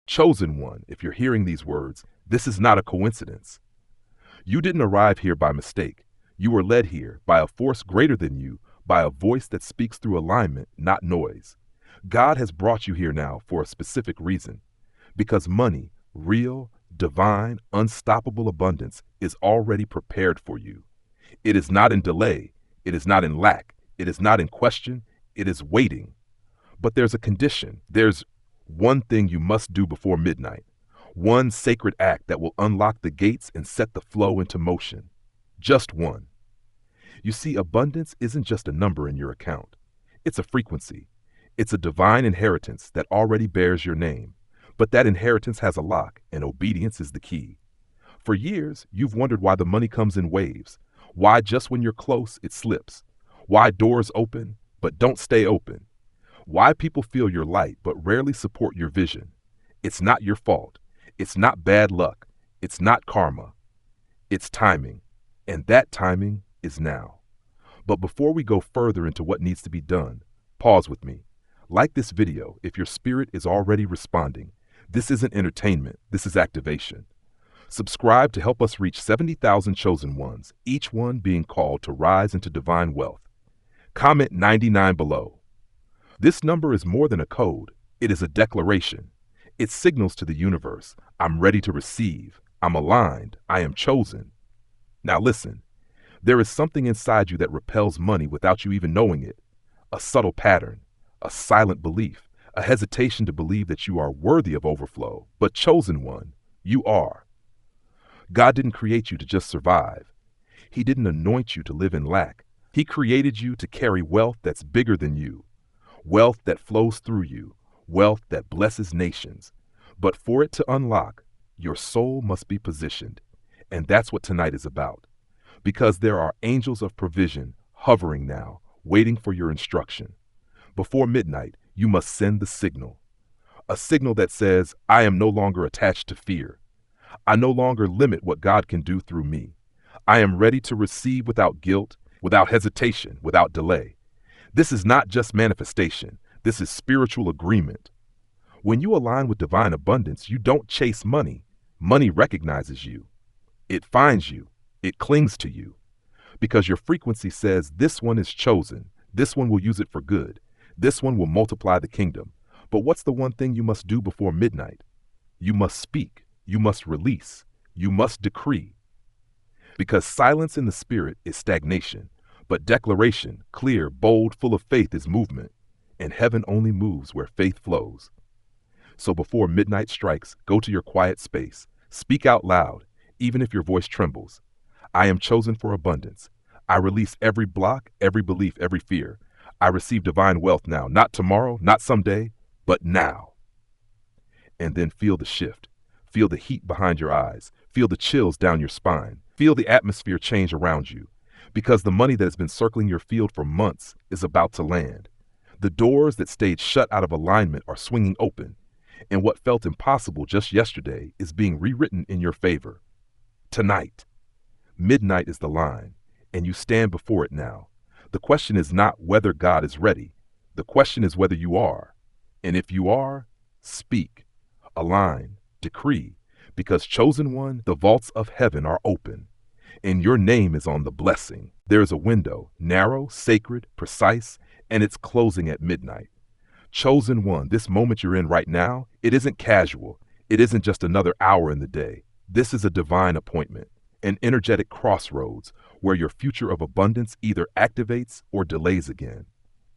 Chosen one, if you're hearing these words, this is not a coincidence. You didn't arrive here by mistake. You were led here by a force greater than you, by a voice that speaks through alignment, not noise. God has brought you here now for a specific reason. Because money, real, divine, unstoppable abundance is already prepared for you. It is not in delay. It is not in lack. It is not in question. It is waiting. But there's a condition. There's one thing you must do before midnight. One sacred act that will unlock the gates and set the flow into motion. Just one. You see, abundance isn't just a number in your account. It's a frequency. It's a divine inheritance that already bears your name. But that inheritance has a lock, and obedience is the key. For years, you've wondered why the money comes in waves. Why just when you're close, it slips. Why doors open, but don't stay open. Why people feel your light, but rarely support your vision. It's not your fault. It's not bad luck. It's not karma. It's timing. And that timing is now. But before we go further into what needs to be done, pause with me. Like this video, if your spirit is already responding, this isn't entertainment, this is activation. Subscribe to help us reach 70,000 chosen ones, each one being called to rise into divine wealth. Comment 99 below. This number is more than a code. It is a declaration. It signals to the universe, I'm ready to receive. I'm aligned. I am chosen. Now listen, there is something inside you that repels money without you even knowing it. A subtle pattern, a silent belief, a hesitation to believe that you are worthy of overflow. But chosen one, you are. God didn't create you to just survive. He didn't anoint you to live in lack. He created you to carry wealth that's bigger than you. Wealth that flows through you, wealth that blesses nations. But for it to unlock, your soul must be positioned. And that's what tonight is about. Because there are angels of provision hovering now, waiting for your instruction. Before midnight, you must send the signal. A signal that says, I am no longer attached to fear. I no longer limit what God can do through me. I am ready to receive without guilt, without hesitation, without delay. This is not just manifestation. This is spiritual agreement. When you align with divine abundance, you don't chase money. Money recognizes you. It finds you. It clings to you. Because your frequency says this one is chosen. This one will use it for good. This one will multiply the kingdom. But what's the one thing you must do before midnight? You must speak. You must release. You must decree. Because silence in the spirit is stagnation. But declaration, clear, bold, full of faith, is movement. And heaven only moves where faith flows. So before midnight strikes, go to your quiet space. Speak out loud, even if your voice trembles. I am chosen for abundance. I release every block, every belief, every fear. I receive divine wealth now, not tomorrow, not someday, but now. And then feel the shift. Feel the heat behind your eyes. Feel the chills down your spine. Feel the atmosphere change around you. Because the money that has been circling your field for months is about to land. The doors that stayed shut out of alignment are swinging open. And what felt impossible just yesterday is being rewritten in your favor. Tonight. Midnight is the line, and you stand before it now. The question is not whether God is ready. The question is whether you are. And if you are, speak, align, decree, because chosen one, the vaults of heaven are open, and your name is on the blessing. There is a window, narrow, sacred, precise, and it's closing at midnight. Chosen one, this moment you're in right now, it isn't casual. It isn't just another hour in the day. This is a divine appointment. An energetic crossroads where your future of abundance either activates or delays again.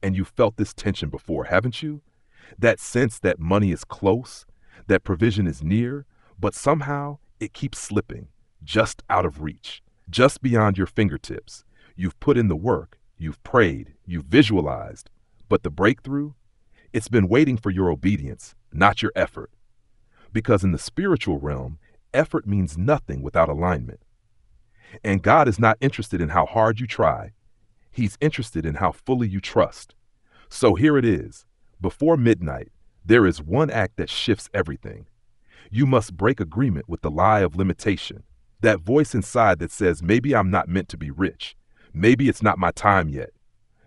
And you've felt this tension before, haven't you? That sense that money is close, that provision is near, but somehow it keeps slipping, just out of reach, just beyond your fingertips. You've put in the work, you've prayed, you've visualized, but the breakthrough? It's been waiting for your obedience, not your effort. Because in the spiritual realm, effort means nothing without alignment. And God is not interested in how hard you try. He's interested in how fully you trust. So here it is. Before midnight, there is one act that shifts everything. You must break agreement with the lie of limitation. That voice inside that says, maybe I'm not meant to be rich. Maybe it's not my time yet.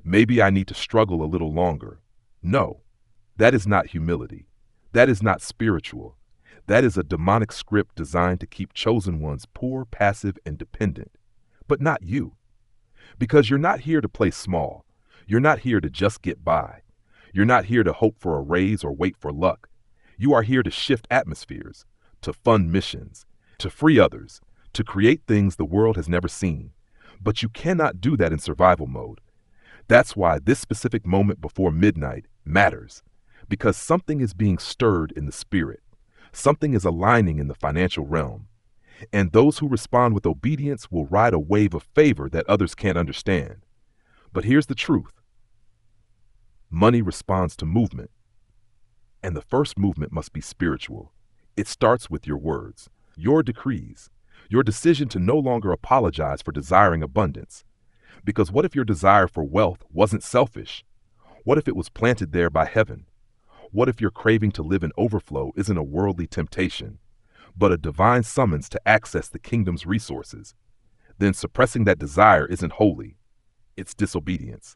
Maybe I need to struggle a little longer. No, that is not humility. That is not spiritual. That is a demonic script designed to keep chosen ones poor, passive, and dependent. But not you. Because you're not here to play small. You're not here to just get by. You're not here to hope for a raise or wait for luck. You are here to shift atmospheres, to fund missions, to free others, to create things the world has never seen. But you cannot do that in survival mode. That's why this specific moment before midnight matters, because something is being stirred in the spirit. Something is aligning in the financial realm. And those who respond with obedience will ride a wave of favor that others can't understand. But here's the truth. Money responds to movement. And the first movement must be spiritual. It starts with your words, your decrees, your decision to no longer apologize for desiring abundance. Because what if your desire for wealth wasn't selfish? What if it was planted there by heaven? What if your craving to live in overflow isn't a worldly temptation, but a divine summons to access the kingdom's resources? Then suppressing that desire isn't holy. It's disobedience.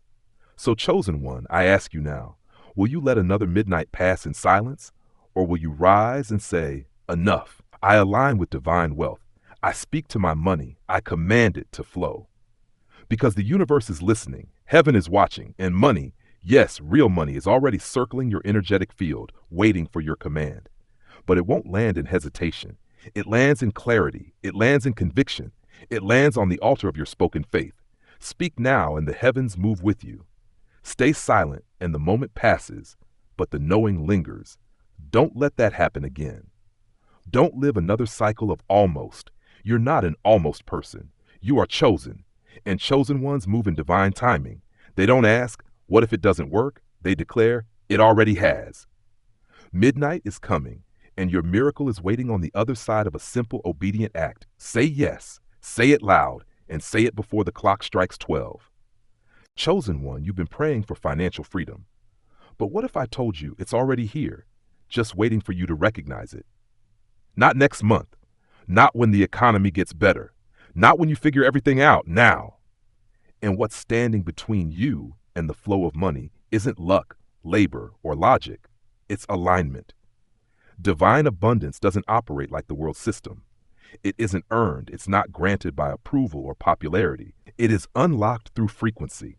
So, chosen one, I ask you now, will you let another midnight pass in silence? Or will you rise and say, enough? I align with divine wealth. I speak to my money. I command it to flow. Because the universe is listening, heaven is watching, and money, yes, real money, is already circling your energetic field, waiting for your command. But it won't land in hesitation. It lands in clarity. It lands in conviction. It lands on the altar of your spoken faith. Speak now, and the heavens move with you. Stay silent, and the moment passes, but the knowing lingers. Don't let that happen again. Don't live another cycle of almost. You're not an almost person. You are chosen, and chosen ones move in divine timing. They don't ask, what if it doesn't work? They declare, it already has. Midnight is coming, and your miracle is waiting on the other side of a simple, obedient act. Say yes, say it loud, and say it before the clock strikes 12. Chosen one, you've been praying for financial freedom. But what if I told you it's already here, just waiting for you to recognize it? Not next month, not when the economy gets better, not when you figure everything out, now. And what's standing between you and the flow of money isn't luck, labor, or logic. It's alignment. Divine abundance doesn't operate like the world system. It isn't earned. It's not granted by approval or popularity. It is unlocked through frequency.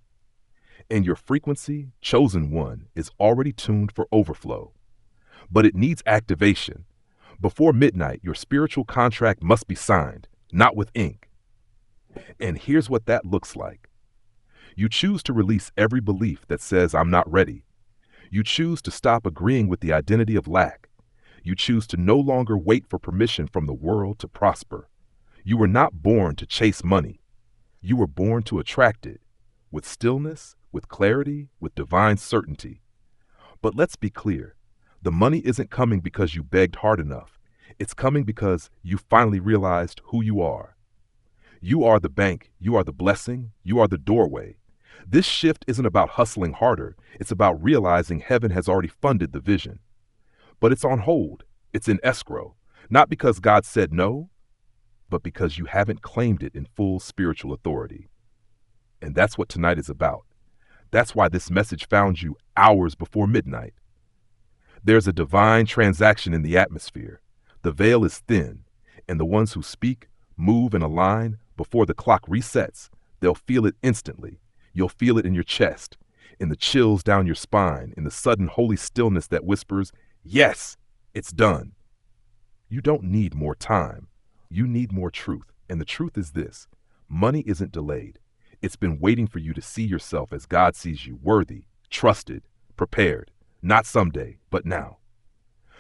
And your frequency, chosen one, is already tuned for overflow. But it needs activation. Before midnight, your spiritual contract must be signed, not with ink. And here's what that looks like. You choose to release every belief that says, I'm not ready. You choose to stop agreeing with the identity of lack. You choose to no longer wait for permission from the world to prosper. You were not born to chase money. You were born to attract it, with stillness, with clarity, with divine certainty. But let's be clear. The money isn't coming because you begged hard enough. It's coming because you finally realized who you are. You are the bank. You are the blessing. You are the doorway. This shift isn't about hustling harder. It's about realizing heaven has already funded the vision. But it's on hold. It's in escrow. Not because God said no, but because you haven't claimed it in full spiritual authority. And that's what tonight is about. That's why this message found you hours before midnight. There's a divine transaction in the atmosphere. The veil is thin, and the ones who speak, move, and align before the clock resets, they'll feel it instantly. You'll feel it in your chest, in the chills down your spine, in the sudden holy stillness that whispers, yes, it's done. You don't need more time. You need more truth. And the truth is this: money isn't delayed. It's been waiting for you to see yourself as God sees you, worthy, trusted, prepared, not someday, but now.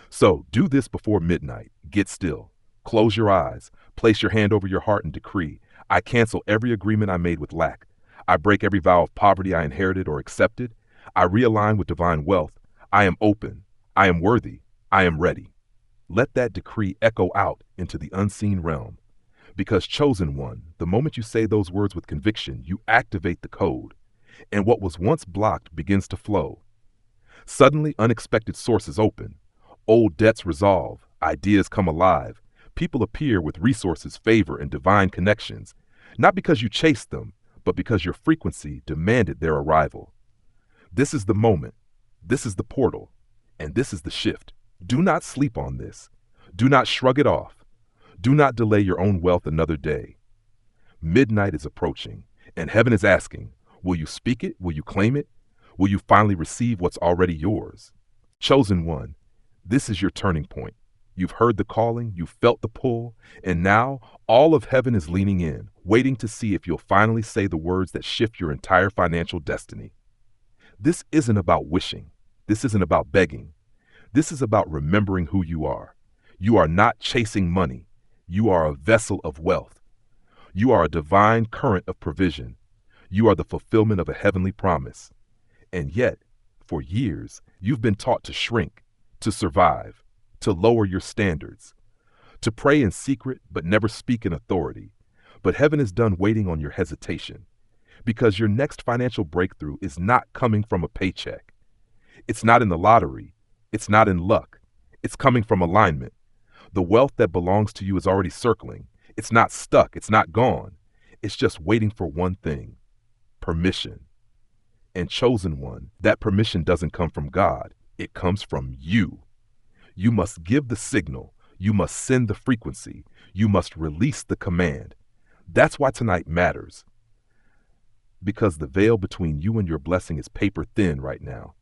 So do this before midnight. Get still. Close your eyes. Place your hand over your heart and decree, I cancel every agreement I made with lack. I break every vow of poverty I inherited or accepted. I realign with divine wealth. I am open. I am worthy. I am ready. Let that decree echo out into the unseen realm. Because chosen one, the moment you say those words with conviction, you activate the code. And what was once blocked begins to flow. Suddenly, unexpected sources open. Old debts resolve. Ideas come alive. People appear with resources, favor, and divine connections. Not because you chased them, but because your frequency demanded their arrival. This is the moment. This is the portal. And this is the shift. Do not sleep on this. Do not shrug it off. Do not delay your own wealth another day. Midnight is approaching, and heaven is asking, will you speak it? Will you claim it? Will you finally receive what's already yours? Chosen one, this is your turning point. You've heard the calling, you've felt the pull, and now all of heaven is leaning in, waiting to see if you'll finally say the words that shift your entire financial destiny. This isn't about wishing. This isn't about begging. This is about remembering who you are. You are not chasing money. You are a vessel of wealth. You are a divine current of provision. You are the fulfillment of a heavenly promise. And yet, for years, you've been taught to shrink, to survive, to lower your standards, to pray in secret but never speak in authority. But heaven is done waiting on your hesitation, because your next financial breakthrough is not coming from a paycheck. It's not in the lottery. It's not in luck. It's coming from alignment. The wealth that belongs to you is already circling. It's not stuck. It's not gone. It's just waiting for one thing: permission. And chosen one, that permission doesn't come from God. It comes from you. You must give the signal. You must send the frequency. You must release the command. That's why tonight matters. Because the veil between you and your blessing is paper thin right now.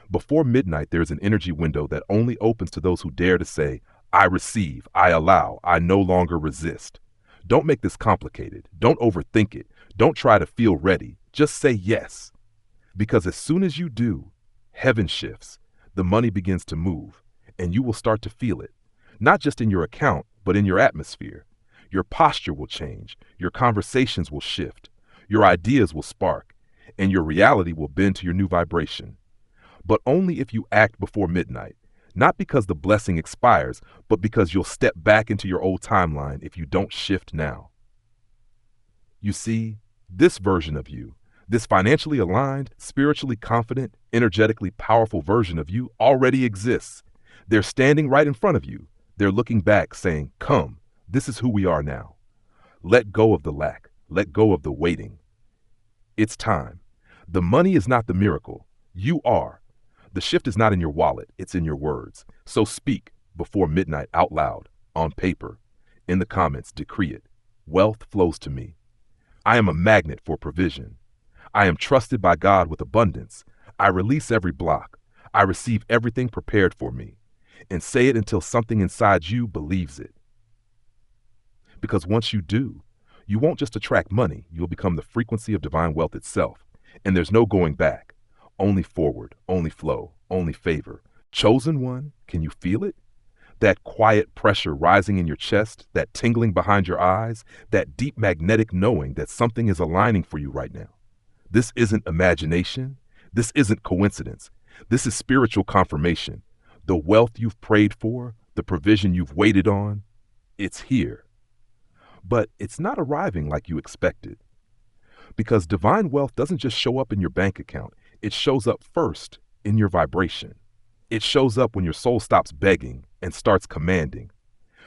Before midnight, there's an energy window that only opens to those who dare to say, I receive, I allow, I no longer resist. Don't make this complicated. Don't overthink it. Don't try to feel ready. Just say yes. Because as soon as you do, heaven shifts, the money begins to move, and you will start to feel it. Not just in your account, but in your atmosphere. Your posture will change, your conversations will shift, your ideas will spark, and your reality will bend to your new vibration. But only if you act before midnight. Not because the blessing expires, but because you'll step back into your old timeline if you don't shift now. You see, this version of you, this financially aligned, spiritually confident, energetically powerful version of you already exists. They're standing right in front of you. They're looking back saying, come, this is who we are now. Let go of the lack. Let go of the waiting. It's time. The money is not the miracle. You are. The shift is not in your wallet. It's in your words. So speak before midnight out loud, on paper, in the comments, decree it. Wealth flows to me. I am a magnet for provision. I am trusted by God with abundance. I release every block. I receive everything prepared for me. And say it until something inside you believes it. Because once you do, you won't just attract money, you'll become the frequency of divine wealth itself. And there's no going back. Only forward, only flow, only favor. Chosen one, can you feel it? That quiet pressure rising in your chest, that tingling behind your eyes, that deep magnetic knowing that something is aligning for you right now. This isn't imagination. This isn't coincidence. This is spiritual confirmation. The wealth you've prayed for, the provision you've waited on, it's here. But it's not arriving like you expected. Because divine wealth doesn't just show up in your bank account. It shows up first in your vibration. It shows up when your soul stops begging and starts commanding.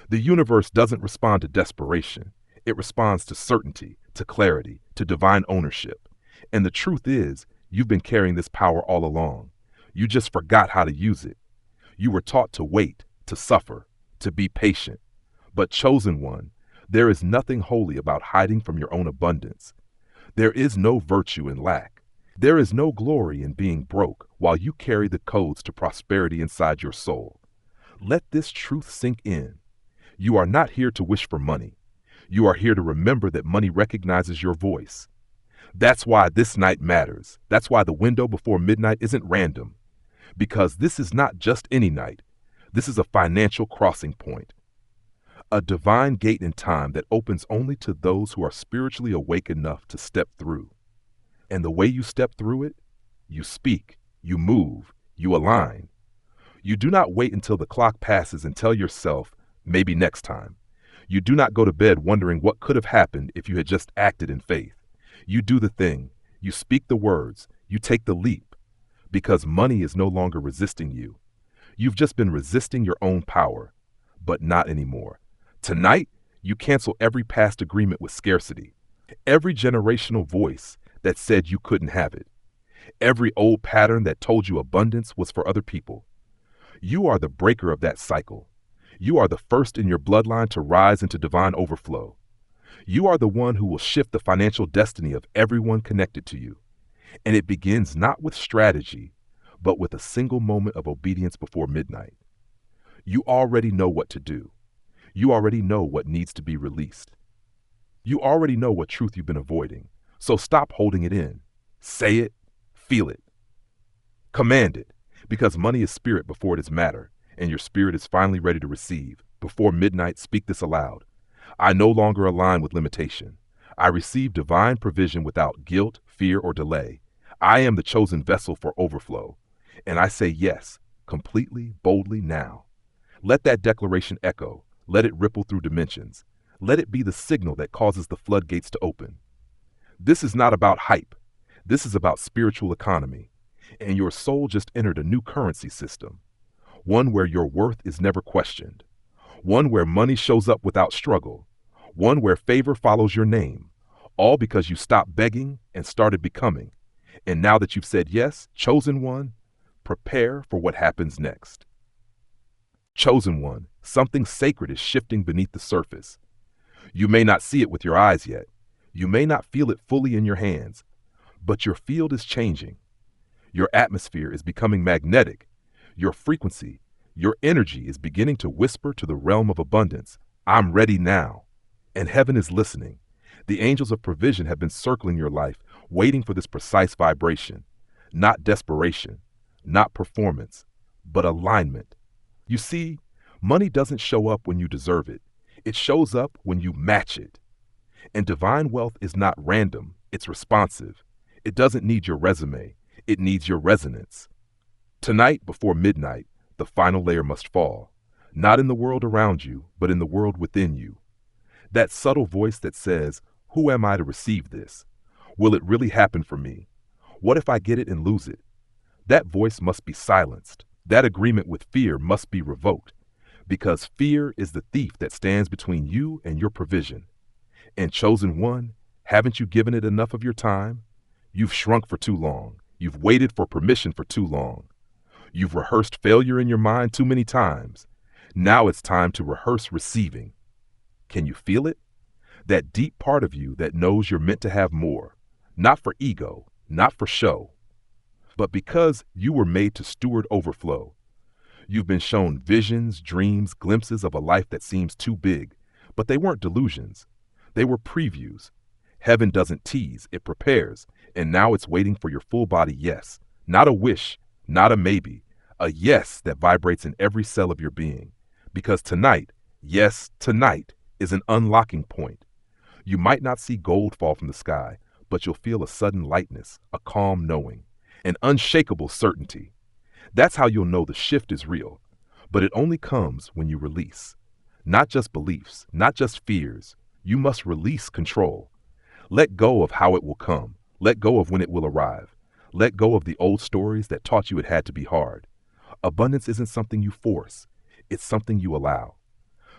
The universe doesn't respond to desperation. It responds to certainty, to clarity, to divine ownership. And the truth is, you've been carrying this power all along. You just forgot how to use it. You were taught to wait, to suffer, to be patient. But chosen one, there is nothing holy about hiding from your own abundance. There is no virtue in lack. There is no glory in being broke while you carry the codes to prosperity inside your soul. Let this truth sink in. You are not here to wish for money. You are here to remember that money recognizes your voice. That's why this night matters. That's why the window before midnight isn't random. Because this is not just any night. This is a financial crossing point. A divine gate in time that opens only to those who are spiritually awake enough to step through. And the way you step through it, you speak, you move, you align. You do not wait until the clock passes and tell yourself, maybe next time. You do not go to bed wondering what could have happened if you had just acted in faith. You do the thing. You speak the words. You take the leap. Because money is no longer resisting you. You've just been resisting your own power, but not anymore. Tonight, you cancel every past agreement with scarcity, every generational voice that said you couldn't have it, every old pattern that told you abundance was for other people. You are the breaker of that cycle. You are the first in your bloodline to rise into divine overflow. You are the one who will shift the financial destiny of everyone connected to you. And it begins not with strategy, but with a single moment of obedience before midnight. You already know what to do. You already know what needs to be released. You already know what truth you've been avoiding. So stop holding it in. Say it, feel it, command it, because money is spirit before it is matter, and your spirit is finally ready to receive. Before midnight, speak this aloud. I no longer align with limitation. I receive divine provision without guilt, fear, or delay. I am the chosen vessel for overflow. And I say yes, completely, boldly now. Let that declaration echo. Let it ripple through dimensions. Let it be the signal that causes the floodgates to open. This is not about hype. This is about spiritual economy. And your soul just entered a new currency system. One where your worth is never questioned. One where money shows up without struggle. One where favor follows your name. All because you stopped begging and started becoming. And now that you've said yes, chosen one, prepare for what happens next. Chosen one, something sacred is shifting beneath the surface. You may not see it with your eyes yet. You may not feel it fully in your hands, but your field is changing. Your atmosphere is becoming magnetic. Your frequency, your energy is beginning to whisper to the realm of abundance. I'm ready now. And heaven is listening. The angels of provision have been circling your life, waiting for this precise vibration. Not desperation, not performance, but alignment. You see, money doesn't show up when you deserve it. It shows up when you match it. And divine wealth is not random, it's responsive. It doesn't need your resume, it needs your resonance. Tonight, before midnight, the final layer must fall. Not in the world around you, but in the world within you. That subtle voice that says, who am I to receive this? Will it really happen for me? What if I get it and lose it? That voice must be silenced. That agreement with fear must be revoked. Because fear is the thief that stands between you and your provision. And chosen one, haven't you given it enough of your time? You've shrunk for too long. You've waited for permission for too long. You've rehearsed failure in your mind too many times. Now it's time to rehearse receiving. Can you feel it? That deep part of you that knows you're meant to have more. Not for ego, not for show, but because you were made to steward overflow. You've been shown visions, dreams, glimpses of a life that seems too big, but they weren't delusions. They were previews. Heaven doesn't tease, it prepares, and now it's waiting for your full body yes. Not a wish, not a maybe, a yes that vibrates in every cell of your being. Because tonight, yes, tonight, is an unlocking point. You might not see gold fall from the sky, but you'll feel a sudden lightness, a calm knowing, an unshakable certainty. That's how you'll know the shift is real. But it only comes when you release. Not just beliefs, not just fears. You must release control. Let go of how it will come. Let go of when it will arrive. Let go of the old stories that taught you it had to be hard. Abundance isn't something you force. It's something you allow.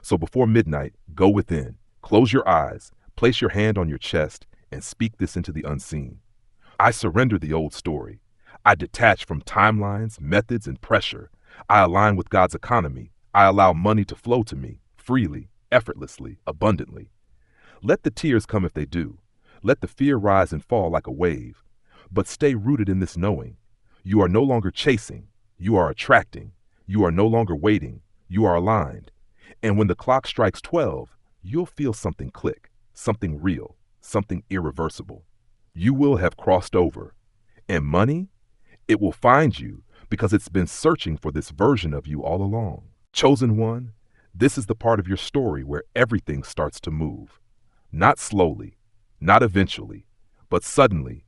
So before midnight, go within. Close your eyes. Place your hand on your chest and speak this into the unseen. I surrender the old story. I detach from timelines, methods, and pressure. I align with God's economy. I allow money to flow to me, freely, effortlessly, abundantly. Let the tears come if they do. Let the fear rise and fall like a wave. But stay rooted in this knowing. You are no longer chasing. You are attracting. You are no longer waiting. You are aligned. And when the clock strikes 12, you'll feel something click, something real, something irreversible. You will have crossed over. And money? It will find you because it's been searching for this version of you all along. Chosen one, this is the part of your story where everything starts to move. Not slowly, not eventually, but suddenly,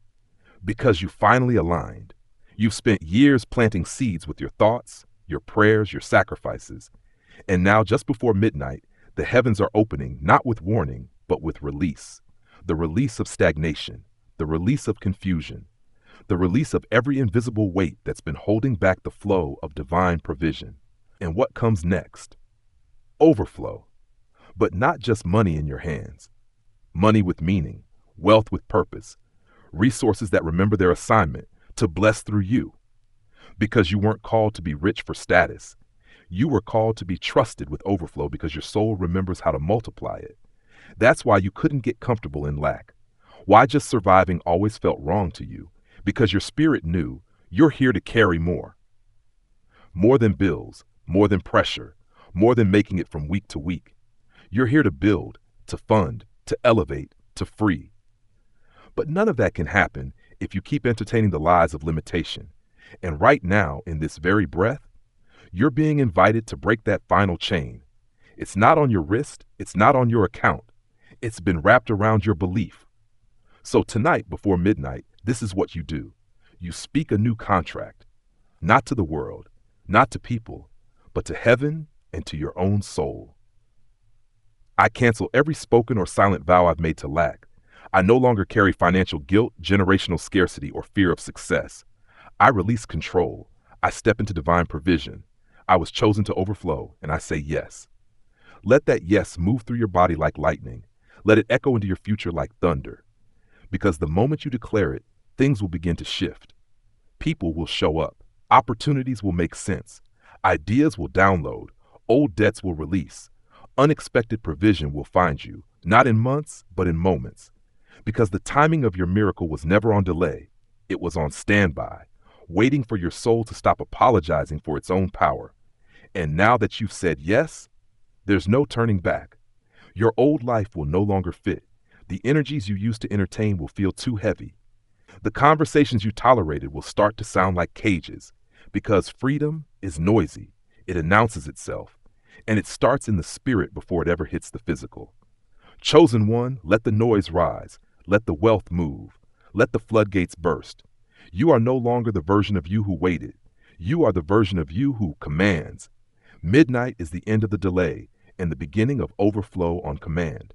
because you finally aligned. You've spent years planting seeds with your thoughts, your prayers, your sacrifices. And now, just before midnight, the heavens are opening, not with warning, but with release. The release of stagnation, the release of confusion, the release of every invisible weight that's been holding back the flow of divine provision. And what comes next? Overflow. But not just money in your hands. Money with meaning, wealth with purpose, resources that remember their assignment to bless through you. Because you weren't called to be rich for status. You were called to be trusted with overflow because your soul remembers how to multiply it. That's why you couldn't get comfortable in lack. Why just surviving always felt wrong to you? Because your spirit knew you're here to carry more. More than bills, more than pressure, more than making it from week to week. You're here to build, to fund, to elevate, to free. But none of that can happen if you keep entertaining the lies of limitation. And right now, in this very breath, you're being invited to break that final chain. It's not on your wrist, it's not on your account. It's been wrapped around your belief. So tonight, before midnight, this is what you do. You speak a new contract, not to the world, not to people, but to heaven and to your own soul. I cancel every spoken or silent vow I've made to lack. I no longer carry financial guilt, generational scarcity, or fear of success. I release control. I step into divine provision. I was chosen to overflow, and I say yes. Let that yes move through your body like lightning. Let it echo into your future like thunder. Because the moment you declare it, things will begin to shift. People will show up. Opportunities will make sense. Ideas will download. Old debts will release. Unexpected provision will find you, not in months, but in moments. Because the timing of your miracle was never on delay. It was on standby, waiting for your soul to stop apologizing for its own power. And now that you've said yes, there's no turning back. Your old life will no longer fit. The energies you used to entertain will feel too heavy. The conversations you tolerated will start to sound like cages, because freedom is noisy. It announces itself, and it starts in the spirit before it ever hits the physical. Chosen one, let the noise rise. Let the wealth move. Let the floodgates burst. You are no longer the version of you who waited. You are the version of you who commands. Midnight is the end of the delay and the beginning of overflow on command.